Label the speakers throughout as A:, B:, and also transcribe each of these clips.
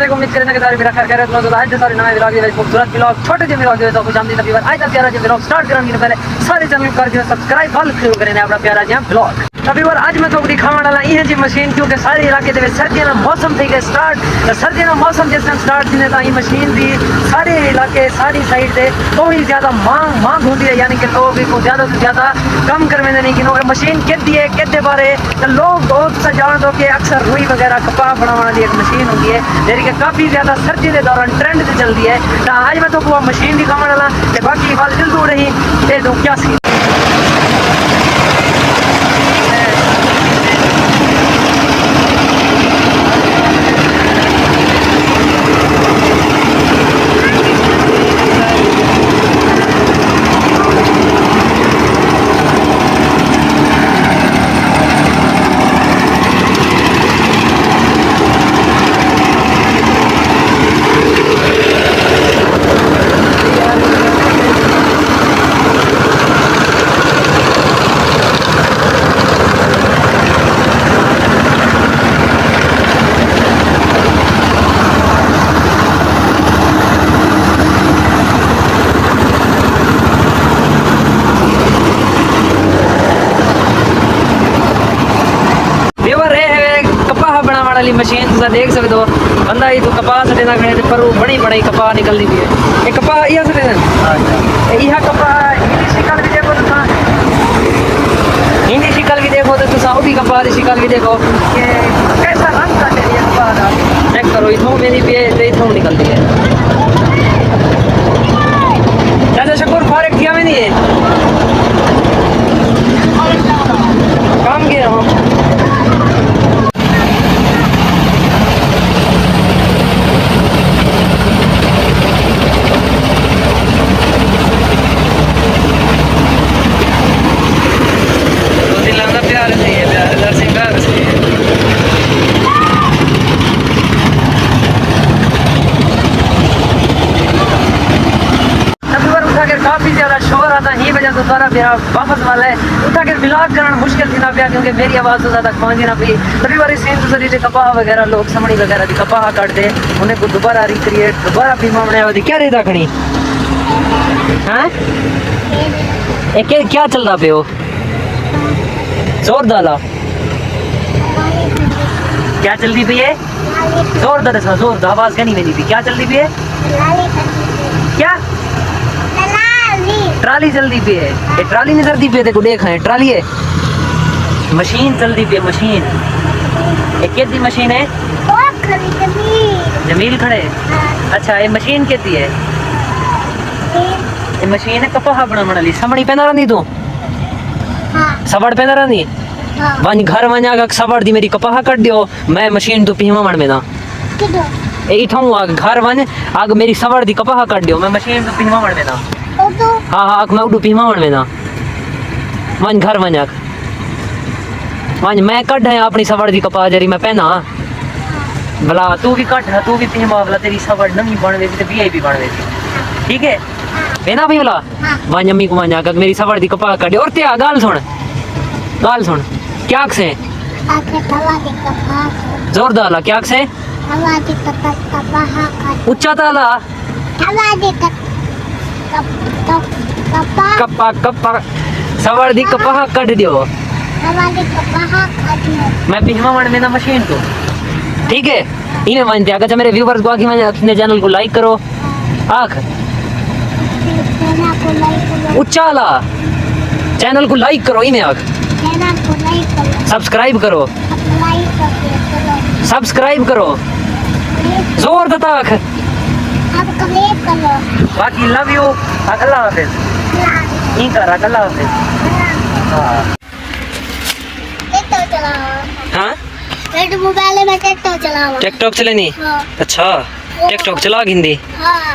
A: वालेकुम। उम्मीद करते हैं कि सारे मेरा खैर खैरियत में होगा। आज सारे नए व्लॉग में खूबसूरत व्लॉग छोटे से व्लॉग जो तो कुछ आमदी तभी आज तक प्यारा जो व्लॉग स्टार्ट करने के पहले सारे चैनल कर दियो सब्सक्राइब फॉलो शुरू करें अपना प्यारा जो व्लॉग तभी और आज मैं तो दिखाने वाला ये जी मशीन क्योंकि सारे इलाके दे सर्दियों का मौसम थी गए स्टार्ट सर्दियों का मौसम जिस टाइम स्टार्ट थी तो ये मशीन भी सारे इलाके सारी साइड से तो ही ज़्यादा मांग होती है, यानी कि लोग इसको ज़्यादा से ज़्यादा कम करने नहीं कि मशीन कहती है कहते बारे तो लोग बहुत सा जान दो कि अक्सर रुई वगैरह कपा बनाने वाली एक मशीन होती है जेरी कि काफ़ी ज़्यादा सर्दी के दौरान ट्रेंड से चलती है। तो आज मैं तो वो मशीन दिखाने वाला बाकी बात दिल दूर रही ये तो क्या सी वाली मशीन तुम देख सकते हो बंदा ही तो कपास देना खड़े पर बड़ी बड़ी कपा निकलती भी है ये कपा यह यह कपा हिंदी शिकल भी देखो तुम हिंदी शिकल भी देखो तो तुम भी कपा की शिकल भी देखो कि कैसा रंग का है कपा का चेक करो इथों मेरी भी इथों निकलती है। चाचा शकूर फारिग किया में नहीं है काम किया हम काफ़ी ज़्यादा शोर आता है, वजह से सारा मेरा वापस वाला है उठा के ब्लॉग करना मुश्किल थी ना पिया क्योंकि मेरी आवाज़ तो ज़्यादा पहुँची ना पी तभी बारी सेम दूसरी से कपाह वगैरह लोग समड़ी वगैरह की कपाह काट दे उन्हें को दोबारा रिक्रिएट दोबारा भी मामले होती क्या रहता खड़ी हाँ क्या चल रहा पे हो जोर डाला क्या चल रही पी है जोर डाला जोर आवाज़ क्या नहीं मेरी थी क्या चल रही पी है क्या ट्राली जल्दी पे है ये ट्राली नहीं जल्दी पे देखो देखा है ट्राली है मशीन जल्दी पे मशीन ये कितनी मशीन है जमील खड़े अच्छा ये मशीन कितनी है ये मशीन है कपहा बना वाली समड़ी पे ना रही तू सवड़ पे ना रही वन घर वना सवड़ दी मेरी कपहा कट दियो मैं मशीन तू पीवा मन में ना इथों आग घर वन आग मेरी सवड़ दी कपहा कट दियो मैं मशीन तू पीवा मन में ना हाँ हाँ मैं उडू पीमा में ना वन घर वन वन मैं कट है अपनी सवड़ दी कपा जरी मैं पहना भला तू भी कट है तू भी पीमा भला तेरी सवड़ नमी बन वे तो वीआईपी बन वे ठीक है पहना भी भला वन अम्मी को वन जाकर मेरी सवड़ दी कपा कट और त्या गाल सुन क्या से जोर डाला क्या से उच्चा ताला कपा कपा सवार दी कपा कट दियो मैं पिछवा मन में ना मशीन को ठीक है इन्हें मानते अगर मेरे व्यूवर्स को आगे अपने चैनल को लाइक करो आख उच्चाला चैनल को लाइक करो इन्हें आख सब्सक्राइब करो जोर दता आख बाकी लव यू अल्लाह हाफिज नहीं कर अल्लाह हाफिज हाँ
B: मोबाइल में टिकटॉक
A: चलानी अच्छा टिकटॉक चला हिंदी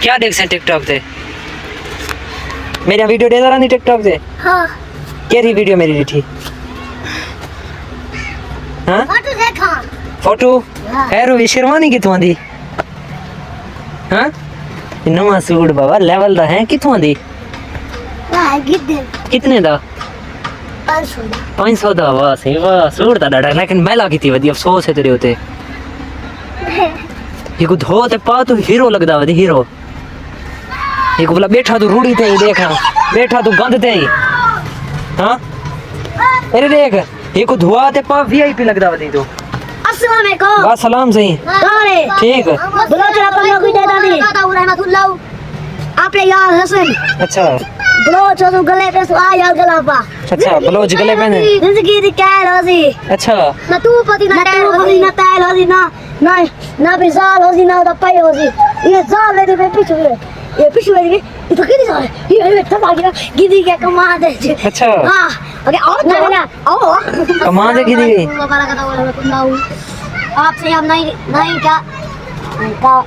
A: क्या देख से टिकटॉक से मेरी वीडियो दे रहा नहीं टिकटॉक से केरी वीडियो मेरी दिखी हाँ फोटो है शेरवानी कितों दी हाँ नवा सूट बाबा लेवल दा है कितों दी कितने दा 500 दा वाह सही वाह सूट दा डाडा लेकिन मैला की थी वधी अफसोस है तेरे होते ये को धो ते पा तू हीरो लगदा वे हीरो ये को बोला बैठा तू रूड़ी ते देखा बैठा तू गंद ते हां अरे देख ये को धोआ ते पा वीआईपी लगदा वे तू
B: अस्सलाम वालेकुम
A: वाह सलाम सही
B: गारे
A: ठीक
B: बलोच अपन लोग दे दादी रहमतुल्लाह आपले यार हसन
A: अच्छा
B: बलोच तो गले पे सो आ यार गला पा
A: अच्छा बलोच गले पे
B: जिंदगी दी कैद होसी
A: अच्छा
B: ना तू पति ना तैल होसी ना ना भी जाल होसी ना तो पाई होसी ये जाल ले दे पीछे ये पीछे ये तो किदी जाल ये तब आ गया गिदी के कमा दे
A: अच्छा
B: हां ओके आओ ना आओ
A: कमा दे गिदी
B: आपसे हम नहीं क्या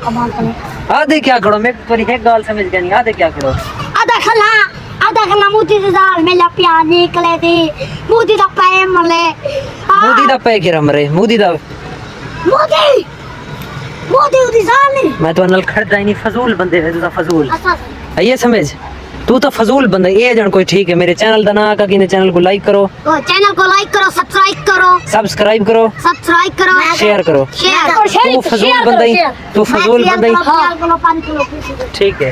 B: कमाल करें
A: आधे क्या करो मैं तुम्हारी एक गाल समझ गया नहीं आधे क्या करो
B: आधा खला मोती से जाल में लपिया निकले थी मोती दा पैर मले
A: मोदी दा पे के रमरे मोदी उदी
B: जाल नहीं
A: मैं तो नल खड़दा ही नहीं फजूल बंदे है तू फजूल
B: अच्छा
A: ये समझ तू तो फजूल बंदा ये जन कोई ठीक है मेरे चैनल दा ना का किने चैनल को लाइक करो
B: चैनल को लाइक करो सब्सक्राइब करो
A: शेयर करो
B: शेयर
A: तू फजूल बंदा ही तू फजूल बंदा ही
B: हां
A: ठीक है।